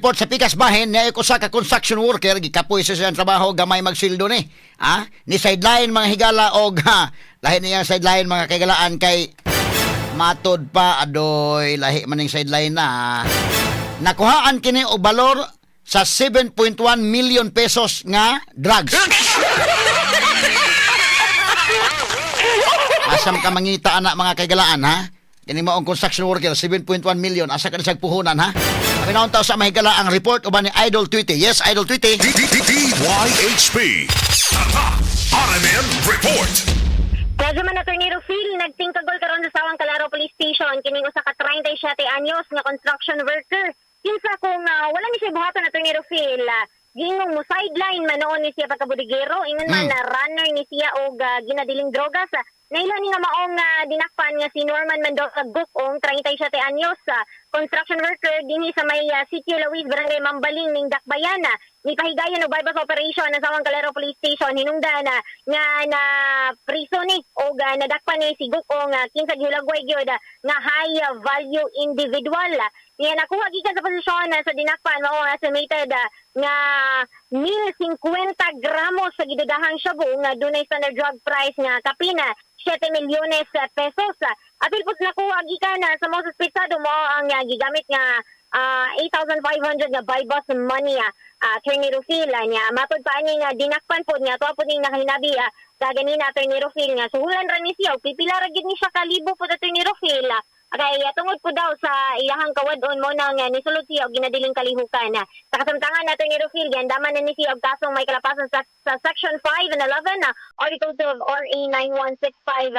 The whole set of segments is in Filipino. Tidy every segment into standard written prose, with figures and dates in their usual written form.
Report sa pikas bahin niya ko sa ka construction worker gikapoy sa siyang trabaho gamay magsildo ni. Ni sideline mga higala og lahi niya sideline mga kagalaan kay matod pa adoy lahi man ning sideline na. Nakuhaan kini og balor sa 7.1 million pesos nga drugs. Asam ka mangita anak mga kagalaan Kini mo ang construction worker 7.1 million asa ka sa puhunan Aminahon tao sa mahigala ang report uban ni Idol Tweety. Yes, Idol Tweety. DYHP RMN Report. Radyo man Attorney Rufil, nagtingkagol karon sa Sawang Calaro Police Station kining usa ka 37 anyos nga construction worker. Kinsa kung wala ni siya buhaton Attorney Rufil, gingong mo sideline man noon ni siya pagkabudigero, ingon man na runner ni siya og ginadiling drogas. Naila ni nga maong dinakpan nga si Norman Mendoza Gukong, 37 anyos, construction worker dinhi sa may Sitio Luis, Barangay Mambaling ning Dakbayan. Ni pahigayon og bypass operation sa Sawang Calero Police Station hinungdan nga na priso ni og nadakpan ni si Gukong kinsa gihulagway gyud nga high value individual. Niya nakuha gikan sa posisyon sa dinakpan mao estimated nga 1,050 gramos sa gidudahang shabu nga dunay standard drug price nga kapina 7 milyones pesos. Apil po nakuha gikan sa mga suspetsado mo ang gigamit nga 8,500 nga buy boss money Attorney Rufil niya. Matod pa ani nga dinakpan po niya tuwa po ning nakahinabi kaganina Attorney Rufil nga suhulan ra ni siya pipila ra gid ni siya kalibo po Attorney Rufil. Kay tungod po daw sa iyahang kawadon mo nang nisulod siya og ginadiling kalihukan. Sa kasamtangan natin ni Rufil, giandaman na ni siya og kasong may kalapasan sa Section 5 and 11 Article 2 of RA 9165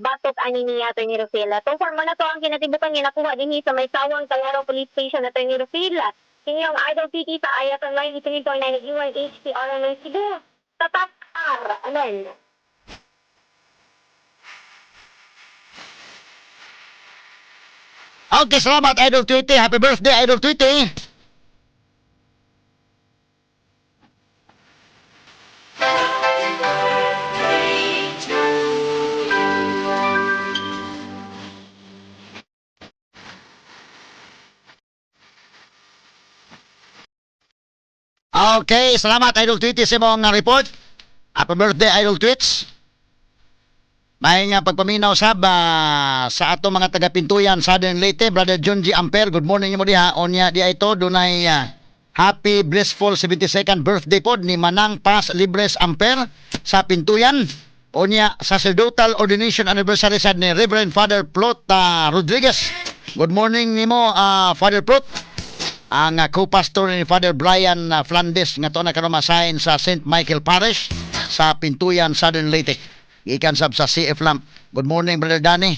batok ani ni Atty. Rufil. To for na to ang kinatibukan nga nakuha dinhi sa may Sawang Calero Police Station Atty. Rufil. Kini ang Idol PT sa ayat ang 93.9 UNHCR ng Cebu. Tatak R. Amen. Okay, salamat Idol Tweety. Happy birthday Idol Tweety. Okay, salamat Idol Tweety sa mong report. Happy birthday Idol Tweets. May nga pagpaminaw sa ato mga taga-Pintuyan Southern Leyte, Brother John G. Amper. Good morning mo diha. Onya di ito dunay happy blissful 72nd birthday pod ni Manang Paz Libres Amper sa Pintuyan. Onya sacerdotal ordination anniversary sad ni Reverend Father Plot Rodriguez. Good morning nimo Father Plot. Ang co-pastor ni Father Brian Flandes nga to na karon masahin sa St. Michael Parish sa Pintuyan Southern Leyte. Ikan sab sa CF Lamp. Good morning, Brother Danny.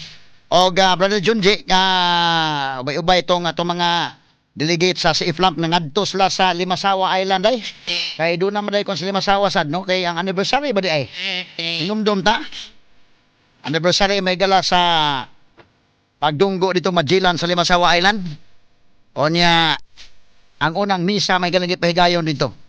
O Brother Junji, ubay-ubay itong mga delegate sa CF Lamp na ngadto sila sa Limasawa Island ay. Kay doon naman ay kung sa Limasawa sad, no? Kay ang anniversary ba di ay? Inumdum ta? Anniversary may gala sa pagdunggo dito Magellan sa Limasawa Island. O niya, ang unang misa may galang ipahigayon dito.